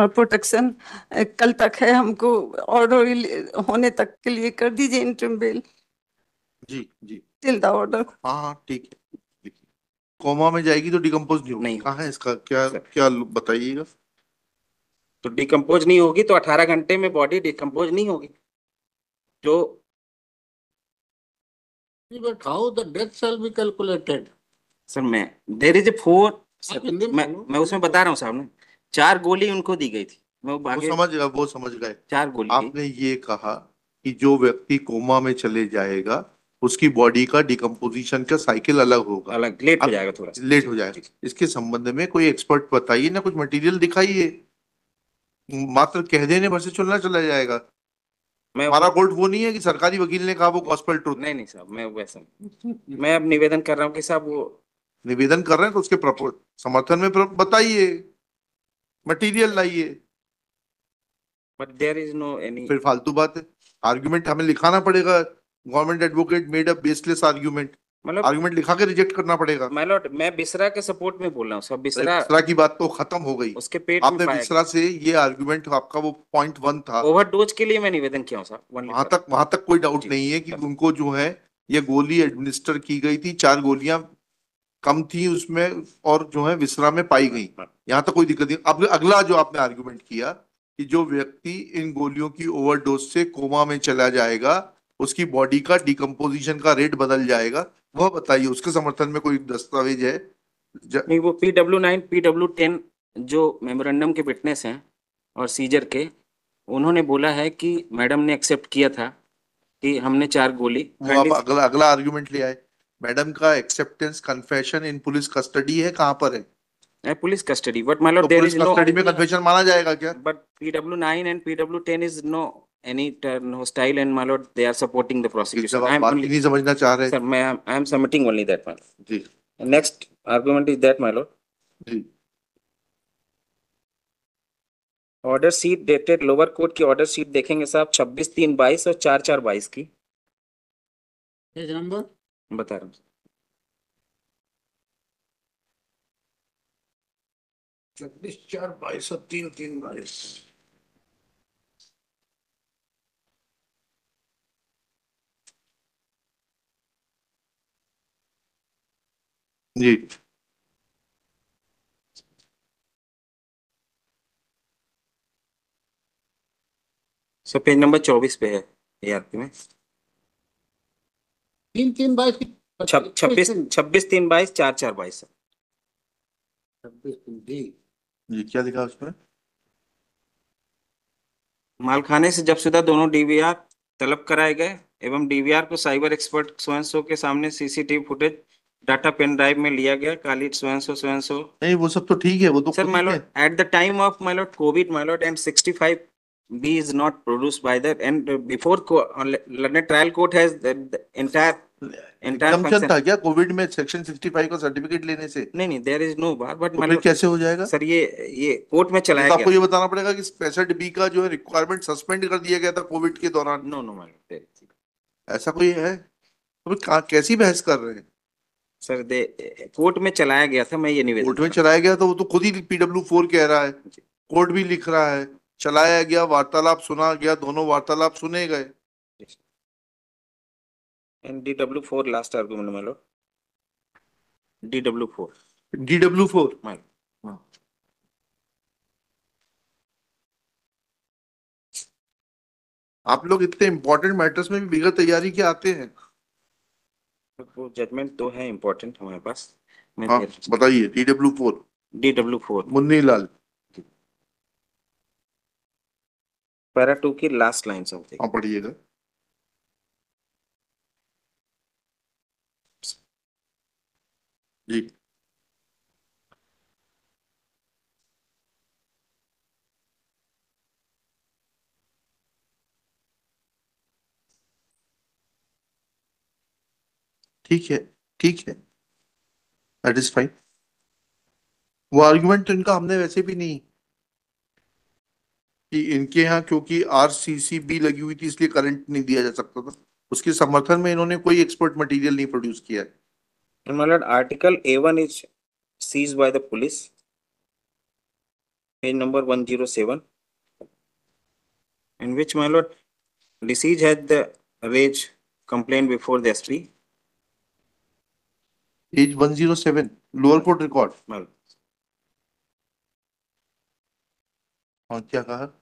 Protection कल तक है, हमको ऑर्डर होने तक के लिए कर दीजिए इंटरिम बेल जी जी। Till the order. हाँ हाँ ठीक है। देखिए, कोमा में जाएगी तो डिकम्पोज नहीं होगी, नहीं कहाँ है होगी इसका क्या सर। क्या बताइएगा। तो डिकम्पोज नहीं होगी तो 18 घंटे में बॉडी डिकम्पोज नहीं होगी जो। But how the death shall be calculated? Sir मैं देर इज ए फोर। आप हिंदी में बोलो। मैं उसमें बता रहा हूँ साहब ने 4 गोली उनको दी गई थी। मैं वो आगे समझ गए, वो समझ गए। 4 गोली की आपने ये कहा कि जो व्यक्ति कोमा में चले जाएगा उसकी बॉडी का डिकम्पोजिशन का साइकिल अलग होगा, अलग लेट हो अब जाएगा थोड़ा सा। लेट जी हो जाएगा। जी। इसके संबंध में कोई एक्सपर्ट बताइए ना, कुछ मटेरियल दिखाइए। मात्र कह देने भर से चलना चला जाएगा। मैं हमारा कोर्ट वो नहीं है कि सरकारी वकील ने कहा वो गॉस्पेल ट्रुथ। नहीं नहीं साहब मैं वैसा मैं अब निवेदन कर रहा हूँ कि साहब वो निवेदन कर रहे हैं तो उसके समर्थन में बताइए, मटेरियल लाइए। But there is no any. फिर फालतू बात है, आर्गुमेंट हमें लिखाना पड़ेगा। Government advocate made a baseless argument, मतलब आर्गुमेंट लिखा के रिजेक्ट करना पड़ेगा। माय लॉर्ड मैं बिसरा के सपोर्ट में बोल रहा हूँ सब। अरे बिसरा विसरा की बात तो खत्म हो गई। उसके पेट में आपने पाया विसरा से ये आर्गुमेंट, आपका वो पॉइंट 1 था, गया। ओवरडोज के लिए मैं निवेदन किया हूँ साहब ओनली फॉर। वहां तक कोई डाउट जी नहीं है कि सर। उनको जो है ये गोली एडमिनिस्टर की गई थी, 4 गोलियां कम थी उसमें और जो है विसरा में पाई गई। यहाँ तक कोई दिक्कत नहीं। अब अगला जो आपने आर्गुमेंट किया कि जो व्यक्ति इन गोलियों की ओवरडोज से कोमा में चला जाएगा उसकी बॉडी का डिकम्पोजिशन का रेट बदल जाएगा, वह बताइए, उसके समर्थन में कोई दस्तावेज है? नहीं वो PW9 PW10 जो मेमोरेंडम के विटनेस हैं और सीजर के, उन्होंने बोला है कि मैडम ने एक्सेप्ट किया था कि हमने 4 गोली वो आप फ्रेंडली। अगला अगला आर्गुमेंट ले आए। मैडम का acceptance confession in police custody है, कहाँ पर है? Police custody but my lord तो there police is no. Custody में कन्फेशन माना जाएगा क्या? But PW9 and PW10 is no any turn hostile and my lord they are supporting the prosecution. जब I आप am बात ही only नहीं समझना चाह रहे। sir I am submitting only that one. जी Next argument is that my lord जी। Order sheet dated lower court की ऑर्डर शीट देखेंगे साहब 26/3/22 और 4/4/22 की पेज नंबर बता रहा हूँ। 26/4/22 और 3/3/22। जी सर पेज नंबर 24 पे है ARP में 3/3/22 की 26/3/22 4/4/22 सर। 26 जी। जी क्या लिखा उसमें? मालखाने से जब्तशुदा दोनों DVR तलब कराए गए एवं DVR को साइबर एक्सपर्ट स्वयं के सामने CCTV footage data pen drive में लिया गया। काली स्वयं नहीं वो सब तो ठीक है, वो तो Sir, खुद my ही है। lord, at the time of my lord COVID, my lord, and 65B is not produced by the and before London Trial Court has the entire exemption function. था क्या कोविड में सेक्शन 65 का certificate लेने से? नहीं there is no bar, but तो my फिर lord, कैसे हो जाएगा? सर ये कोर्ट में ये चलाया तो गया। आपको ये बताना पड़ेगा कि 65B का जो है रिक्वायरमेंट सस्पेंड कर दिया गया था कोविड के दौरान। नो my lord, ऐसा कोई है? तो फिर कैसी बहस कर रहे हैं? सर दे कोर्ट में चलाया गया था, मैं ये निवेदन कोर्ट में कर चलाया गया तो वो तो खुद ही PW4 कह रहा है, कोर्ट भी लिख रहा है, चलाया गया, वार्तालाप सुना गया, दोनों वार्तालाप सुने गए। and DW4 last argument my lord, DW4 DW4 my lord. आप लोग इतने इंपॉर्टेंट मैटर्स में भी बगैर तैयारी के आते हैं। वो जजमेंट तो है इम्पोर्टेंट हमारे पास। मैं हाँ बताइए। DW4 मुन्नी लाल। पैरा 2 की लास्ट लाइन समथिंग। हाँ पढ़िएगा। जी ठीक है ठीक है, दैट इज फाइन। वो आर्गुमेंट तो इनका हमने वैसे भी नहीं कि इनके यहाँ क्योंकि RCCB लगी हुई थी इसलिए करंट नहीं दिया जा सकता था, उसके समर्थन में इन्होंने कोई एक्सपर्ट मटेरियल नहीं प्रोड्यूस किया है। My lord, Article A1 is seized by the police page number 107, in which, my lord, deceased had the raised complaint before the SP. Page 107, lower court record. My lord. और क्या कहा?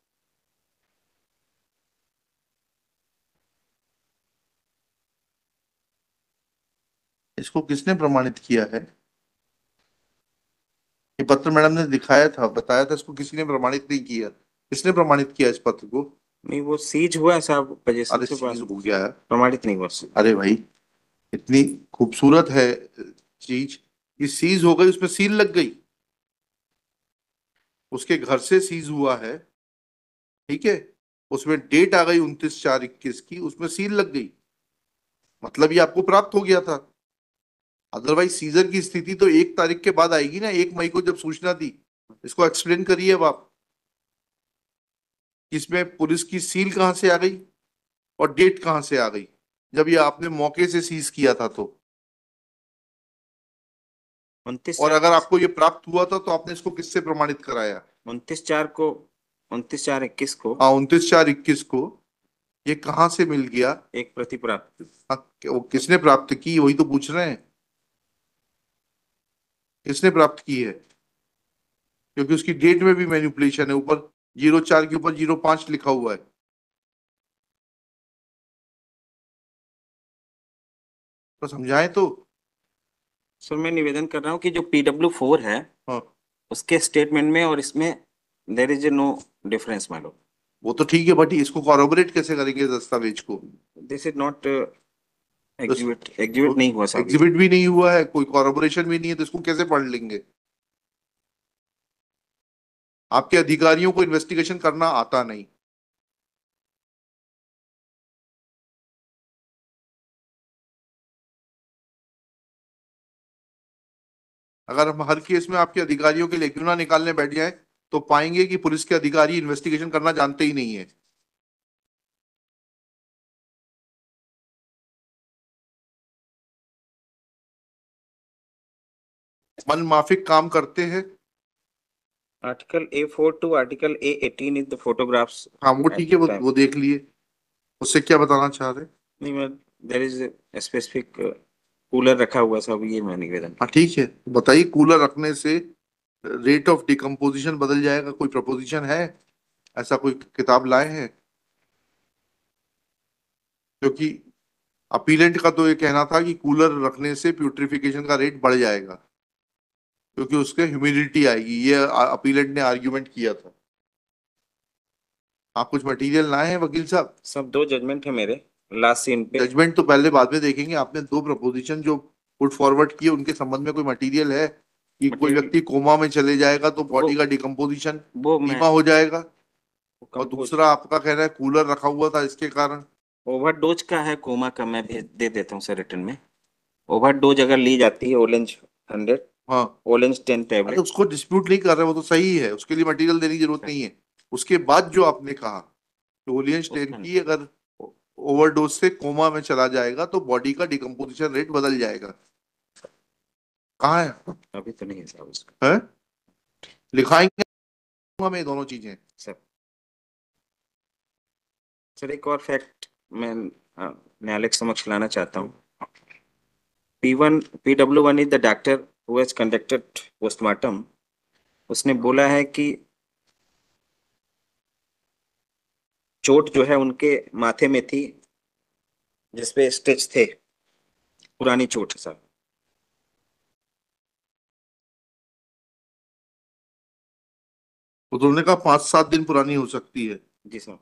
इसको किसने प्रमाणित किया है? ये पत्र मैडम ने दिखाया था, बताया था, इसको किसी ने प्रमाणित नहीं किया। किसने प्रमाणित किया इस पत्र को? नहीं, वो सीज हुआ है साहब, पोजीशन अरे से पास सीज हो गया है। प्रमाणित नहीं हुआ। अरे भाई, इतनी खूबसूरत है चीज, ये सीज हो गई, उसमें सील लग गई, उसके घर से सीज हुआ है, ठीक है, उसमें डेट आ गई 29/4/21 की, उसमें सील लग गई, मतलब ये आपको प्राप्त हो गया था। अदरवाइज सीजर की स्थिति तो 1 तारीख के बाद आएगी ना, 1 मई को जब सूचना दी। इसको एक्सप्लेन करिए अब आप, इसमें पुलिस की सील कहां से आ गई और डेट कहां से आ गई, जब ये आपने मौके से सीज किया था तो। 29 और अगर आपको ये प्राप्त हुआ था तो आपने इसको किससे प्रमाणित कराया? 29/4/21 को हाँ, 29/4/21 को ये कहां से मिल गया? एक प्रति प्राप्त। हाँ, वो किसने प्राप्त की, वही तो पूछ रहे हैं, किसने प्राप्त की है? क्योंकि उसकी डेट में भी मैनिपुलेशन है, ऊपर 04 के ऊपर 05 लिखा हुआ है। तो समझाएं तो। सर, मैं निवेदन कर रहा हूँ कि जो PW4 है हाँ, उसके स्टेटमेंट में और इसमें देयर इज नो डिफरेंस, मान लो। वो तो ठीक है, बट इसको कॉरोबोरेट कैसे करेंगे दस्तावेज को? दिस इज नॉट एग्जिबिट नहीं हुआ साहब। एग्जिबिट भी नहीं हुआ है, कोई कॉरोबोरेशन भी नहीं है, तो इसको कैसे पढ़ लेंगे? आपके अधिकारियों को इन्वेस्टिगेशन करना आता नहीं। अगर हम हर केस में आपके अधिकारियों के लेक्यूना निकालने बैठ जाएं तो पाएंगे कि पुलिस के अधिकारी इन्वेस्टिगेशन करना जानते ही नहीं है। मनमाफिक काम करते हैं। Article A4 to article A18 is the photographs. हाँ वो ठीक है, वो देख लिए, उससे क्या बताना चाह रहे? नहीं, मैं देयर इज स्पेसिफिक कूलर रखा हुआ सब, ये मैं निवेदन। हाँ ठीक है, बताइए, कूलर रखने से रेट ऑफ डिकम्पोजिशन बदल जाएगा, कोई प्रपोजिशन है ऐसा, कोई किताब लाए हैं? क्योंकि अपीलेंट का तो ये कहना था कि कूलर रखने से प्यूट्रिफिकेशन का रेट बढ़ जाएगा, क्योंकि उसके ह्यूमिडिटी आएगी, ये अपीलेंट ने आर्ग्यूमेंट किया था। आप कुछ मटेरियल लाए हैं वकील साहब? सब 2 जजमेंट है मेरे लास्ट सीन पे। जजमेंट तो पहले बाद में देखेंगे, आपने 2 प्रपोजिशन जो पुट फॉरवर्ड किए, उनके संबंध में कोई मटेरियल है कि कोई Material- व्यक्ति कोमा में चले जाएगा तो बॉडी का डिकम्पोजिशन वो मैं धीमा हो जाएगा, और कंपोज दूसरा आपका कहना है कूलर रखा हुआ था इसके कारण। ओवरडोज का है, कोमा का मैं भेज दे देता हूँ सर रिटर्न में। ओवरडोज अगर ली जाती है ओलेंज 100, हाँ, ओलेंज 10 अरे टैबलेट। उसको डिस्प्यूट नहीं कर रहे, वो तो सही है, उसके लिए मटेरियल देने की जरूरत नहीं है। उसके बाद जो आपने कहा कि ओलियन स्टेन की अगर ओवरडोज से कोमा में चला जाएगा तो बॉडी का डिकम्पोजिशन रेट बदल जाएगा, कहाँ है? अभी तो नहीं है साहब उसका। है? लिखाएंगे में दोनों चीजें। सर सर एक और फैक्ट मैं न्यायालय के समक्ष लाना चाहता हूँ। PW1 is the doctor who has conducted postmortem. उसने बोला है कि चोट जो है उनके माथे में थी, जिसपे स्टिच थे, पुरानी चोट है साहब। तो तुमने कहा 5-7 दिन पुरानी हो सकती है। जी sir.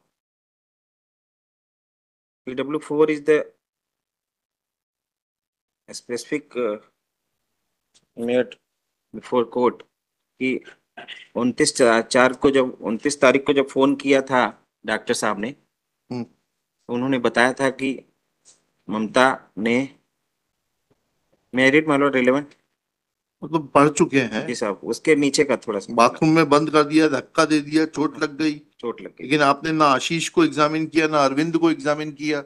PW4 is the specific made before court कि 29 तारीख को जब फोन किया था डॉक्टर साहब ने, हम्म, तो उन्होंने बताया था कि ममता ने मैरिड मानो रिलेवेंट। मतलब पढ़ चुके हैं। जी साहब, उसके नीचे का थोड़ा सा बाथरूम में बंद कर दिया, धक्का दे दिया, चोट लग गई, चोट लग गई। लेकिन आपने ना आशीष को एग्जामिन किया ना अरविंद को एग्जामिन किया।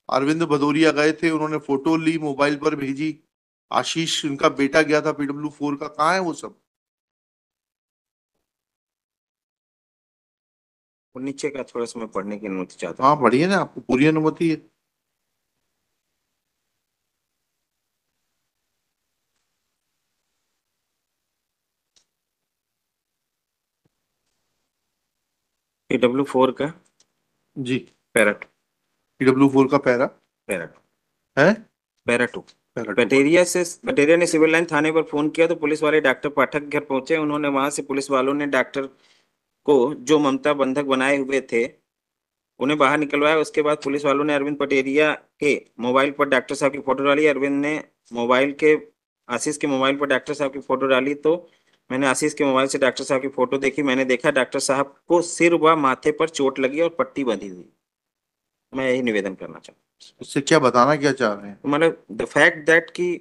अरविंद भदौरिया गए थे, उन्होंने फोटो ली, मोबाइल पर भेजी। आशीष उनका बेटा गया था PW4 का, कहाँ है वो सब? और नीचे का थोड़ा सा मैं पढ़ने की अनुमति चाहता हूँ। हाँ बढ़िया ना, आपको पूरी अनुमति है। PW4 का जी, पैरा PW4 का पैरा पैरा है, पैरा 2। पैरा 2। बटेरिया ने सिविल लाइन थाने पर फोन किया तो पुलिस वाले डॉक्टर पाठक के घर पहुंचे। उन्होंने वहां से पुलिस वालों ने डॉक्टर को जो ममता बंधक बनाए हुए थे उन्हें बाहर निकलवाया। उसके बाद पुलिस वालों ने अरविंद पटेरिया के मोबाइल पर डॉक्टर साहब की फोटो डाली। अरविंद ने मोबाइल के आशीष के मोबाइल पर डॉक्टर साहब की फोटो डाली तो मैंने आशीष के मोबाइल से डॉक्टर साहब की फोटो देखी। मैंने देखा डॉक्टर साहब को सिर व माथे पर चोट लगी और पट्टी बंधी हुई। मैं यही निवेदन करना चाहता उससे क्या बताना क्या चाह रहे हैं? हूँ। मतलब द फैक्ट दैट की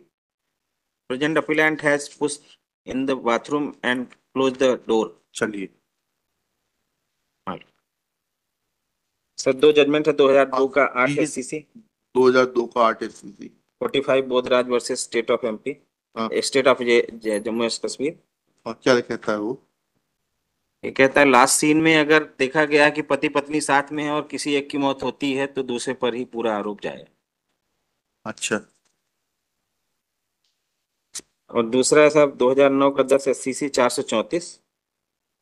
present appellate has pushed in the bathroom and close the door. चलिए, सर दो जजमेंट है 2002 का 8 ये SCC 2002 का 8 SCC। 45 Bodhraj versus state of MP हाँ, state of Jammu and Kashmir. और क्या कहता है वो? ये कहता है लास्ट सीन में अगर देखा गया कि पति पत्नी साथ में है और किसी एक की मौत होती है तो दूसरे पर ही पूरा आरोप जाए। अच्छा, और दूसरा है साहब 2009 का 10 SCC 434।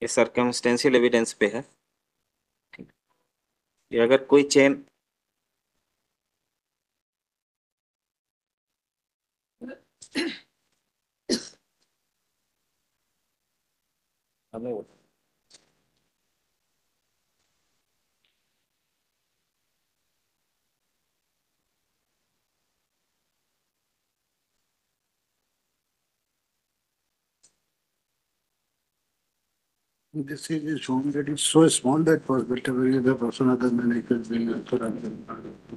ये सर्कमस्टेंशियल एविडेंस पे है। ये अगर कोई chain This is shown that it's so small that was built every other person other than it has been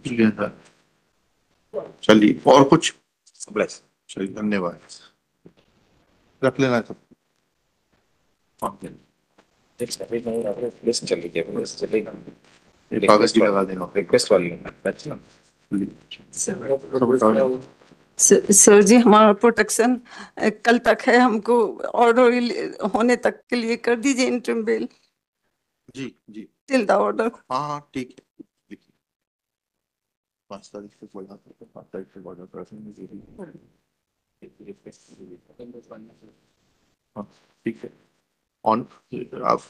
clear था। चलिए, और कुछ? ब्लेस चलिए, धन्यवाद। रख लेना सब। चलेगा ये कागज भी लगा देना। रिक्वेस्ट वाली सर जी हमारा प्रोटेक्शन कल तक है, हमको ऑर्डर होने तक के लिए कर दीजिए इंटरिम बेल जी जी, टिल द ऑर्डर। हाँ हाँ ठीक है, लिखिए। 5 तारीख से बोला था, 5 तारीख से बोला था। हाँ ठीक है। ऑन आप